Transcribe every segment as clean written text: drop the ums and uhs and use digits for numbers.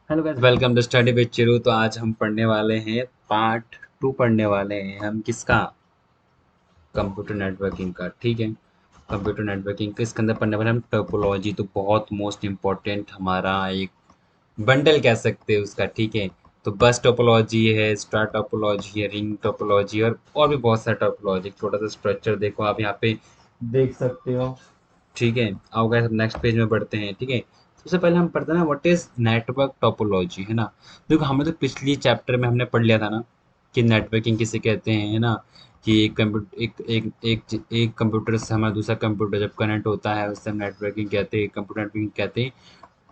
Hello guys, welcome to study with Chiru. तो आज हम पढ़ने वाले हैं पार्ट 2। पढ़ने वाले हैं हम किसका? कंप्यूटर नेटवर्किंग का। ठीक है, कंप्यूटर नेटवर्किंग के इसके अंदर पढ़ने वाले हम टोपोलॉजी। तो बहुत मोस्ट इम्पोर्टेंट हमारा एक बंडल कह सकते हैं उसका। ठीक है, तो बस टोपोलॉजी है, स्टार टोपोलॉजी है, रिंग टोपोलॉजी और भी बहुत सारा टोपोलॉजी। छोटा सा स्ट्रक्चर देखो आप यहाँ पे देख सकते हो। ठीक है, आओ गाइस नेक्स्ट पेज में बढ़ते हैं। ठीक है, सबसे पहले हम पढ़ते हैं ना व्हाट इज नेटवर्क टोपोलॉजी, है ना। देखो हमें तो पिछली चैप्टर में हमने पढ़ लिया था ना कि नेटवर्किंग किसे कहते हैं, है ना। कि एक कंप्यूटर एक कंप्यूटर से हमारा दूसरा कंप्यूटर जब कनेक्ट होता है उससे हम नेटवर्किंग कहते हैं, कंप्यूटर नेटवर्किंग कहते हैं।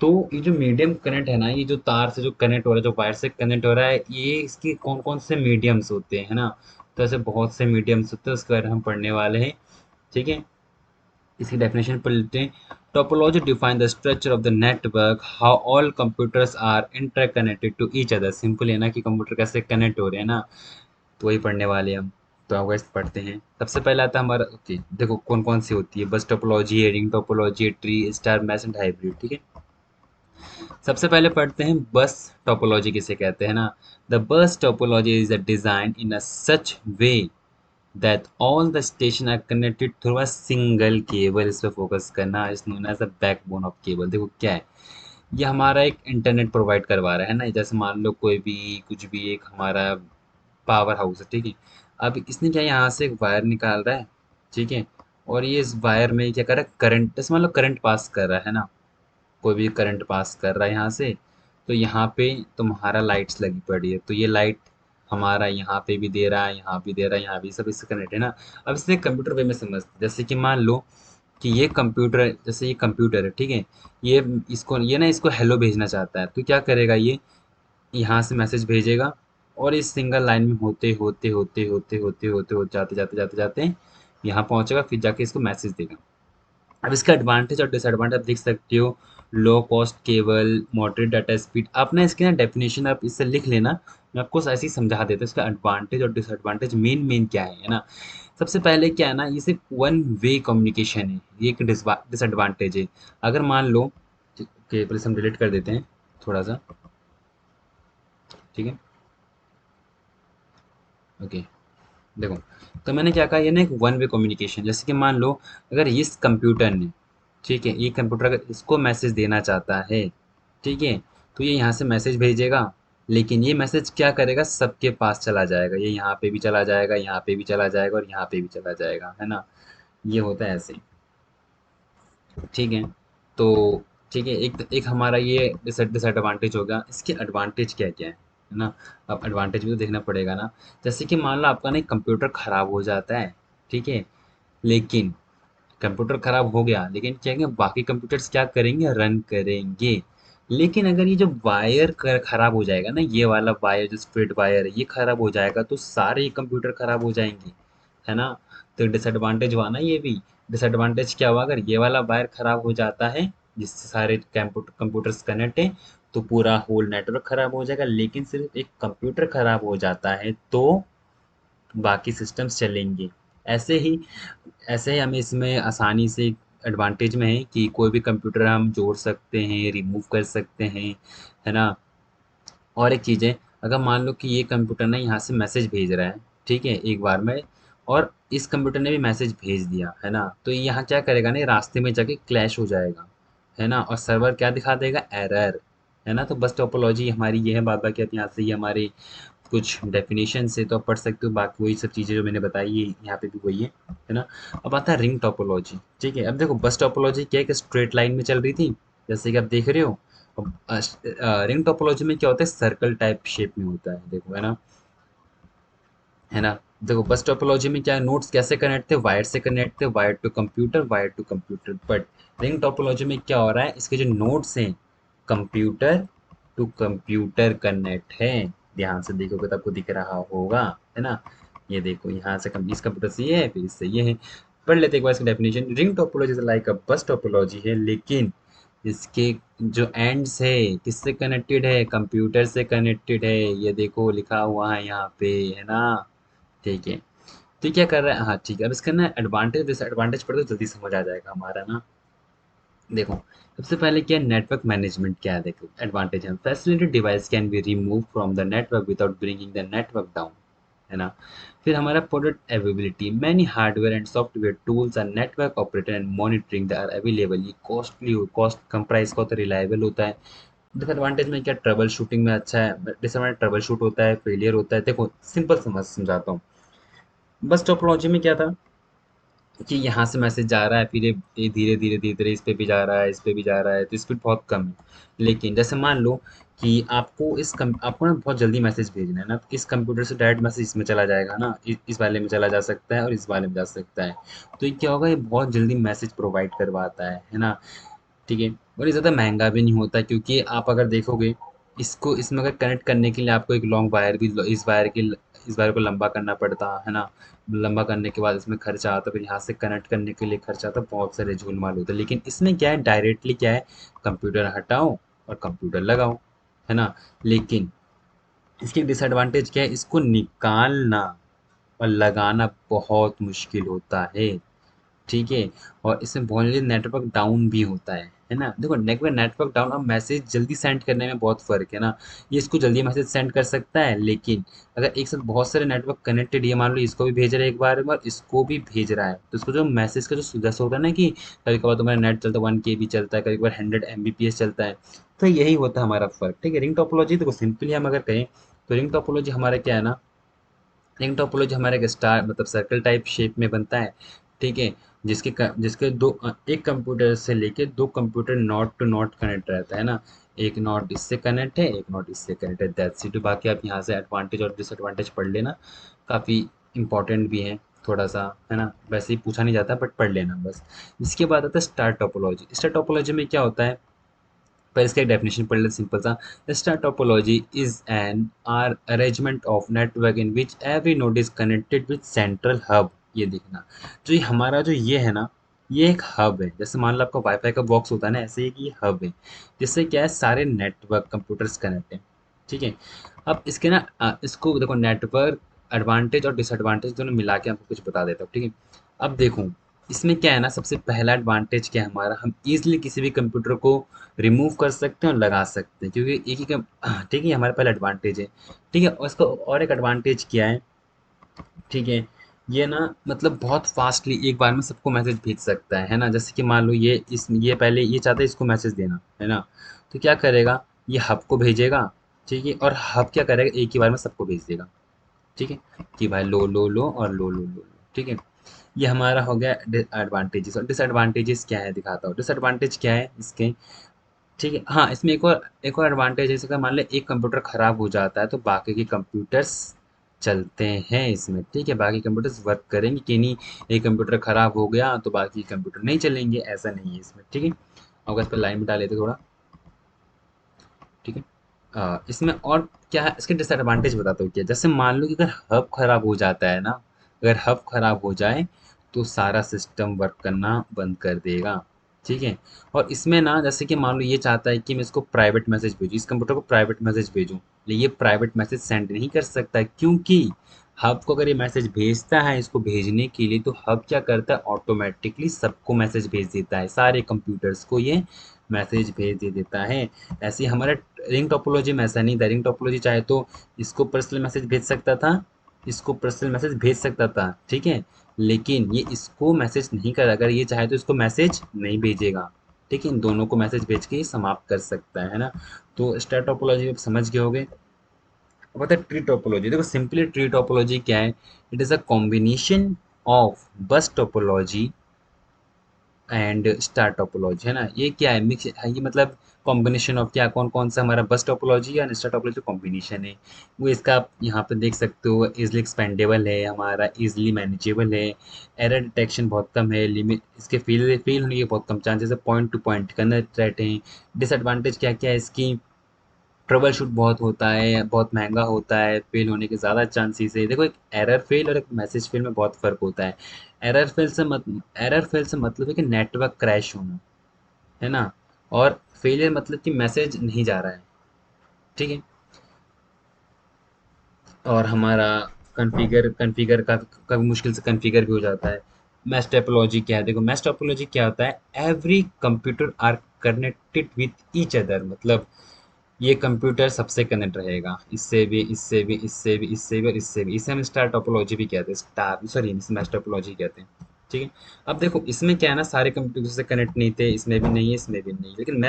तो ये जो मीडियम कनेक्ट है ना, ये जो तार से जो कनेक्ट हो रहा है, जो वायर से कनेक्ट हो रहा है, ये इसके कौन कौन से मीडियम्स होते हैं, है ना। तो ऐसे बहुत से मीडियम्स होते हैं, उसके बारे में हम पढ़ने वाले हैं। ठीक है, इसकी डेफिनेशन पढ़ लेते हैं। Topology define the structure of the network, how all computers are interconnected to each other. Simple है ना कि कंप्यूटर कैसे कनेक्ट हो रहे हैं ना, तो वही पढ़ने वाले हैं हम। तो आप वैसे पढ़ते हैं। सबसे पहले आता है हमारा, ओके देखो कौन कौन सी होती है। बस टोपोलॉजी है, रिंग टोपोलॉजी है, tree, star, mesh and hybrid. ठीक है, सबसे पहले पढ़ते हैं बस टोपोलॉजी किसे कहते हैं ना। The bus topology is a design in a such way that all the station are connected through a single cable। इस पे फोकस करना is known as the backbone of cable। देखो क्या है, ये हमारा एक इंटरनेट प्रोवाइड करवा रहा है ना। जैसे मान लो कोई भी कुछ भी एक हमारा पावर हाउस है। ठीक है, अब इसने क्या यहाँ से एक वायर निकाल रहा है। ठीक है, और ये इस वायर में क्या कर रहा है, करंट, जैसे मान लो करंट पास कर रहा है ना, कोई भी करंट पास कर रहा है यहाँ से। तो यहाँ पे तुम्हारा लाइट्स लगी पड़ी है, तो ये लाइट हमारा यहाँ पे भी दे रहा है, यहाँ भी दे रहा है, यहाँ भी, सब इससे कनेक्ट है ना। अब इसे कंप्यूटर वे में समझते, जैसे कि मान लो कि ये कंप्यूटर, जैसे ये कंप्यूटर है। ठीक है, ये ये ना इसको हेलो भेजना चाहता है, तो क्या करेगा, ये यहाँ से मैसेज भेजेगा और इस सिंगल लाइन में होते होते होते होते होते होते होते जाते जाते जाते जाते यहाँ पहुँचेगा, फिर जाके इसको मैसेज देगा। अब इसका एडवांटेज और डिसएडवांटेज आप देख सकते हो। Low cost cable, moderate data speed. आप ना इसकी ना डेफिनेशन आप इससे लिख लेना, मैं आपको ऐसे ही समझा देता हूँ इसका एडवांटेज और डिसएडवांटेज मेन मेन क्या है ना। सबसे पहले क्या है ना, ये सिर्फ वन वे कम्युनिकेशन है, ये एक डिसएडवांटेज है। अगर मान लो, ओके पहले हम डिलीट कर देते हैं थोड़ा सा। ठीक है, ओके देखो, तो मैंने क्या कहा, ये ना एक वन वे कम्युनिकेशन। जैसे कि मान लो अगर इस कंप्यूटर ने, ठीक है, ये कंप्यूटर अगर इसको मैसेज देना चाहता है, ठीक है, तो ये यहाँ से मैसेज भेजेगा। लेकिन ये मैसेज क्या करेगा, सबके पास चला जाएगा, ये यहाँ पे भी चला जाएगा, यहाँ पे भी चला जाएगा और यहाँ पे भी चला जाएगा, है ना। ये होता है ऐसे। ठीक है, तो ठीक है, एक एक हमारा ये डिसएडवांटेज होगा। इसके एडवांटेज क्या क्या है ना। अब एडवांटेज भी तो देखना पड़ेगा ना। जैसे कि मान लो आपका ना कंप्यूटर खराब हो जाता है। ठीक है, लेकिन कंप्यूटर खराब हो गया, लेकिन क्या है, बाकी कंप्यूटर्स क्या करेंगे, रन करेंगे। लेकिन अगर ये जो वायर खराब हो जाएगा ना, ये वाला वायर जो स्ट्रेट वायर है ये खराब हो जाएगा, तो सारे कंप्यूटर खराब हो जाएंगे, है ना। तो डिसएडवांटेज हुआ ना ये भी। डिसएडवांटेज क्या हुआ, अगर ये वाला वायर खराब हो जाता है जिससे सारे कंप्यूटर्स कनेक्ट हैं, तो पूरा होल नेटवर्क खराब हो जाएगा। लेकिन सिर्फ एक कंप्यूटर खराब हो जाता है तो बाकी सिस्टम्स चलेंगे। ऐसे ही ऐसे ही हमें इसमें आसानी से एडवांटेज में है कि कोई भी कंप्यूटर हम जोड़ सकते हैं, रिमूव कर सकते हैं, है ना। और एक चीज़ है, अगर मान लो कि ये कंप्यूटर ना यहाँ से मैसेज भेज रहा है, ठीक है, एक बार में, और इस कंप्यूटर ने भी मैसेज भेज दिया, है ना, तो ये यहाँ क्या करेगा ना, ये रास्ते में जाके क्लैश हो जाएगा, है ना, और सर्वर क्या दिखा देगा, एरर, है ना। तो बस टोपोलॉजी हमारी ये है। बाद बाकी आप यहाँ से ये हमारे कुछ डेफिनेशन से तो आप पढ़ सकते हो, बाकी वही सब चीज़ें जो मैंने बताई ये यहाँ पे भी वही है ना। अब आता है रिंग टोपोलॉजी। ठीक है, अब देखो बस टोपोलॉजी क्या है कि स्ट्रेट लाइन में चल रही थी, जैसे कि आप देख रहे हो। अब रिंग टोपोलॉजी में क्या होता है, सर्कल टाइप शेप में होता है, देखो, है ना, है ना। देखो बस टोपोलॉजी में क्या है, नोड्स कैसे कनेक्ट थे, वायर से कनेक्ट थे, wire to computer, wire to computer. But ring topology में क्या हो रहा है, इसके जो नोड्स हैं, कंप्यूटर टू कंप्यूटर कनेक्ट है। ध्यान से देखोगे तो आपको दिख रहा होगा, है ना। ये देखो यहाँ से इस कंप्यूटर से ये है, फिर इससे ये है। पढ़ लेते एक बार इसकी डेफिनेशन। रिंग टोपोलॉजी लाइक अ बस टोपोलॉजी है, लेकिन इसके जो एंड्स है किससे कनेक्टेड है, कंप्यूटर से कनेक्टेड है। ये देखो लिखा हुआ है यहाँ पे, है ना। ठीक है, तो ये क्या कर रहा है, हाँ ठीक है। अब इसका ना एडवांटेज डिसएडवांटेज पढ़ो तो जल्दी समझ आ जाएगा हमारा ना। देखो, सबसे पहले क्या है नेटवर्क मैनेजमेंट क्या है, देखो एडवांटेज है facility device can be remove from the network without bringing the network down, है ना। फिर हमारा product availability, many hardware and software tools and network operator and monitoring the are available, ये costly cost कम price का होता है, reliable होता है। डिसएडवांटेज में क्या, ट्रबल शूटिंग में अच्छा है, डिसएडवांटेज ट्रबल शूट होता है, फेलियर होता है। देखो सिंपल समझाता हूँ। बस टोपोलॉजी में क्या था कि यहाँ से मैसेज जा रहा है, फिर ये धीरे धीरे धीरे धीरे इस पे भी जा रहा है, इस पे भी जा रहा है, तो स्पीड बहुत कम है। लेकिन जैसे मान लो कि आपको ना बहुत जल्दी मैसेज भेजना है ना, तो इस कंप्यूटर से डायरेक्ट मैसेज इसमें चला जाएगा ना, इस वाले में चला जा सकता है और इस वाले में जा सकता है। तो ये क्या होगा, ये बहुत जल्दी मैसेज प्रोवाइड करवाता है ना। ठीक है। और ये ज़्यादा महंगा भी नहीं होता, क्योंकि आप अगर देखोगे इसको, इसमें अगर कनेक्ट करने के लिए आपको एक लॉन्ग वायर भी, इस वायर को लंबा करना पड़ता है ना। लंबा करने के बाद इसमें खर्चा आता, फिर यहाँ से कनेक्ट करने के लिए खर्चा आता, बहुत सारे झोलमाल होते हैं। लेकिन इसमें क्या है, डायरेक्टली क्या है, कंप्यूटर हटाओ और कंप्यूटर लगाओ, है ना। लेकिन इसकी डिसएडवांटेज क्या है, इसको निकालना और लगाना बहुत मुश्किल होता है। ठीक है। और इसमें बहुत जल्दी नेटवर्क डाउन भी होता है ना। देखो नेटवर्क डाउन और मैसेज जल्दी सेंड करने में बहुत फ़र्क है ना। ये इसको जल्दी मैसेज सेंड कर सकता है, लेकिन अगर एक साथ बहुत सारे नेटवर्क कनेक्टेड, ये मान लो इसको भी भेज रहा है एक बार में और इसको भी भेज रहा है, तो इसको जो मैसेज का जो जैसे होता है ना कि कभी कभार तुम्हारा नेट चलता है 1 KB चलता है, कभी कभार 100 MBPS चलता है। तो यही होता है हमारा फ़र्क। ठीक है। रिंग टोपोलॉजी देखो सिंपली हम अगर कहें तो रिंग टोपोलॉजी हमारा क्या है ना, रिंग टोपोलॉजी हमारे एक स्टार मतलब सर्कल टाइप शेप में बनता है। ठीक है। जिसके एक कंप्यूटर से लेके दो computer not to not connect रहता है ना। एक नॉट इससे कनेक्ट है, एक नॉट इससे कनेक्ट है, दैट्स इट। बाकी आप यहाँ से एडवांटेज और डिसएडवांटेज पढ़ लेना, काफ़ी इंपॉर्टेंट भी है थोड़ा सा, है ना। वैसे ही पूछा नहीं जाता, बट पढ़ लेना बस। इसके बाद आता है स्टार टोपोलॉजी। स्टार टोपोलॉजी में क्या होता है, पर इसका एक डेफिनेशन पढ़ लेते सिंपल सा। Star topology is an are arrangement of network in which every node is connected with central hub. ये देखना, जो ये हमारा जो ये है ना, ये एक हब है। जैसे मान लो आपका वाईफाई का बॉक्स होता है ना, ऐसे ही कि ये हब है, जिससे क्या है सारे नेटवर्क कंप्यूटर्स कनेक्ट हैं। ठीक है। अब इसके ना इसको देखो, नेटवर्क एडवांटेज और डिसएडवांटेज दोनों मिला के आपको कुछ बता देता हूँ। ठीक है। अब देखो इसमें क्या है ना, सबसे पहला एडवांटेज क्या है हमारा, हम इजीली किसी भी कंप्यूटर को रिमूव कर सकते हैं और लगा सकते हैं, क्योंकि एक ही कम ठीक है, ये हमारा पहला एडवांटेज है। ठीक है। और इसका और एक एडवांटेज क्या है, ठीक है, ये ना मतलब बहुत फास्टली एक बार में सबको मैसेज भेज सकता है ना। जैसे कि मान लो ये पहले ये चाहता है इसको मैसेज देना, है ना। तो क्या करेगा, ये हब को भेजेगा। ठीक है। और हब क्या करेगा, एक ही बार में सबको भेज देगा। ठीक है। कि भाई लो लो लो और लो लो लो लो। ठीक है। ये हमारा हो गया एडवांटेजेस। और डिसएडवांटेजेस क्या है दिखाता हूँ, डिसएडवांटेज क्या है इसके। ठीक है। हाँ, इसमें एक और एडवांटेज है, जैसे कि मान लें एक कंप्यूटर खराब हो जाता है तो बाकी के कंप्यूटर्स चलते हैं इसमें। ठीक है। बाकी कंप्यूटर्स वर्क करेंगे कि नहीं, एक कंप्यूटर खराब हो गया तो बाकी कंप्यूटर नहीं चलेंगे, ऐसा नहीं है इसमें। ठीक है। अगर इस पर लाइन में डाले तो थोड़ा, ठीक है। इसमें और क्या है, इसके डिसएडवांटेज बताता हूँ क्या। जैसे मान लो कि अगर हब खराब हो जाता है ना, अगर हब खराब हो जाए तो सारा सिस्टम वर्क करना बंद कर देगा। ठीक है। और इसमें ना जैसे कि मान लो ये चाहता है कि मैं इसको प्राइवेट मैसेज भेजूँ, इस कंप्यूटर को प्राइवेट मैसेज भेजूँ, लेकिन ये प्राइवेट मैसेज सेंड नहीं कर सकता है, क्योंकि हब को अगर ये मैसेज भेजता है इसको भेजने के लिए, तो हब क्या करता है, ऑटोमेटिकली सबको मैसेज भेज देता है, सारे कंप्यूटर्स को ये मैसेज भेज दे देता है। ऐसे ही हमारा रिंग टोपोलॉजी में ऐसा नहीं था। रिंग टोपोलॉजी चाहे तो इसको पर्सनल मैसेज भेज सकता था, इसको पर्सनल मैसेज भेज सकता था। ठीक है। लेकिन ये इसको मैसेज नहीं कर, अगर ये चाहे तो इसको मैसेज नहीं भेजेगा। ठीक है। इन दोनों को मैसेज भेज के ही समाप्त कर सकता है ना। तो स्टार टोपोलॉजी आप समझ गए होगे। अब आता है ट्री टोपोलॉजी। देखो सिंपली ट्री टोपोलॉजी क्या है, it is a combination of बस टोपोलॉजी एंड स्टार टोपोलॉजी, है ना। ये क्या है, मिक्स है ये, मतलब कॉम्बिनेशन ऑफ क्या, कौन कौन सा हमारा बस टोपोलॉजी या स्टार टोपोलॉजी कॉम्बिनेशन है। वो इसका आप यहाँ पे देख सकते हो, इजली एक्सपेंडेबल है हमारा, इजली मैनेजेबल है, एरर डिटेक्शन बहुत कम है, लिमिट इसके फेल होने के बहुत कम चांसेस है, पॉइंट टू पॉइंट कनेक्ट रहते हैं। डिसएडवांटेज क्या क्या है इसकी, ट्रबल शूट बहुत होता है, बहुत महंगा होता है, फेल होने के ज़्यादा चांसेस है। देखो एक एरर फेल और एक मैसेज फेल में बहुत फ़र्क होता है। एरर फेल से मतलब है कि नेटवर्क क्रैश होना, है ना। और फेलियर मतलब कि मैसेज नहीं जा रहा है। ठीक है। और हमारा कॉन्फ़िगर कॉन्फ़िगर का मुश्किल से कॉन्फ़िगर भी हो जाता है। मैश टोपोलॉजी क्या है? देखो मैश टोपोलॉजी क्या होता है, every computer are connected with each other, मतलब ये कंप्यूटर सबसे कनेक्ट रहेगा, इससे भी, इससे भी, इससे भी, इससे भी और इससे भी। इसे हम स्टार टोपोलॉजी भी कहते हैं, स्टार सॉरी मैश टोपोलॉजी कहते हैं। ठीक है। अब देखो इसमें क्या है ना, सारे कंप्यूटर से कनेक्ट नहीं थे, इसमें भी नहीं है, इसमें भी नहीं है। लेकिन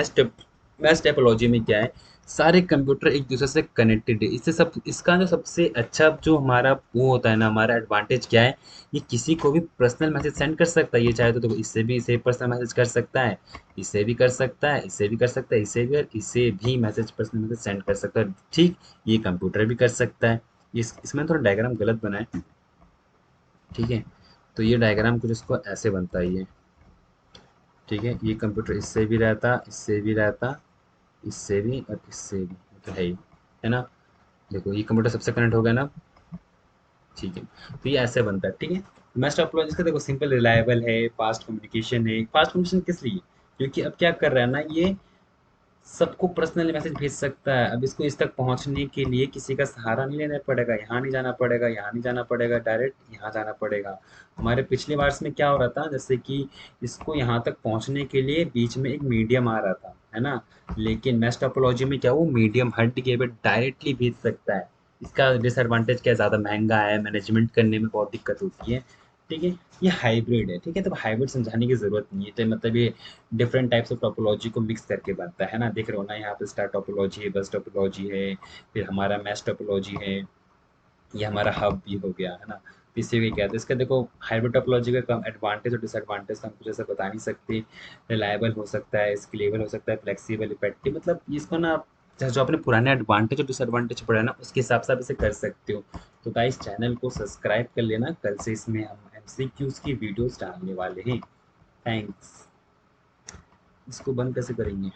मैश टोपोलॉजी में क्या है, सारे कंप्यूटर एक दूसरे से कनेक्टेड है। इससे सब, इसका जो सबसे अच्छा जो हमारा वो होता है ना, हमारा एडवांटेज क्या है, ये किसी को भी पर्सनल मैसेज सेंड कर सकता है। ये चाहे तो देखो इससे भी इसे पर्सनल मैसेज कर सकता है, इसे भी कर सकता है, इसे भी कर सकता है, इसे भी, और इसे भी मैसेज, पर्सनल मैसेज सेंड कर सकता है। ठीक, ये कंप्यूटर भी कर सकता है। इसमें थोड़ा डायग्राम गलत बना है। ठीक है। तो ये डायग्राम कुछ इसको ऐसे बनता है ये। ठीक है, ये कंप्यूटर इससे भी रहता, इससे भी रहता, इससे भी और इससे भी, तो है ही, है ना। देखो ये कंप्यूटर सबसे कनेक्ट हो गया ना। ठीक है। तो ये ऐसे बनता है। ठीक है। मैश टोपोलॉजी का देखो सिंपल, रिलायबल है, फास्ट कम्युनिकेशन है। फास्ट कम्युनिकेशन किस लिए? क्योंकि अब क्या कर रहा है ना ये, सबको पर्सनली मैसेज भेज सकता है। अब इसको इस तक पहुंचने के लिए किसी का सहारा नहीं लेना पड़ेगा, यहाँ नहीं जाना पड़ेगा, यहाँ नहीं जाना पड़ेगा, डायरेक्ट यहाँ जाना पड़ेगा। हमारे पिछले वर्ष में क्या हो रहा था, जैसे कि इसको यहाँ तक पहुंचने के लिए बीच में एक मीडियम आ रहा था, है ना। लेकिन मैश टोपोलॉजी में क्या, वो मीडियम हट के डायरेक्टली भेज सकता है। इसका डिसएडवांटेज क्या है, ज़्यादा महंगा है, मैनेजमेंट करने में बहुत दिक्कत होती है। ठीक है। ये हाइब्रिड है। ठीक है। तो हाइब्रिड समझाने की जरूरत नहीं है, तो मतलब ये डिफरेंट टाइप्स ऑफ टोपोलॉजी को मिक्स करके बनता है ना। देख रहे हो ना, यहाँ पे स्टार टोपोलॉजी है, बस टोपोलॉजी है, फिर हमारा मैश टोपोलॉजी है, ये हमारा हब भी हो गया, है ना। तो इसी को कहते हैं। इसका देखो हाइब्रिड टोपोलॉजी का कम एडवांटेज और डिसएडवांटेज तो हम कुछ ऐसा बता नहीं सकते। रिलायबल हो सकता है, स्केलेबल हो सकता है, फ्लेक्सिबल, इफेक्टिव, मतलब इसको ना जो आपने पुराने एडवांटेज और डिसएडवांटेज पढ़ा है ना, उसके हिसाब से आप इसे कर सकते हो। तो गाइस चैनल को सब्सक्राइब कर लेना, कल से इसमें हम एमसीक्यूज की वीडियोस डालने वाले हैं। थैंक्स। इसको बंद कैसे करेंगे?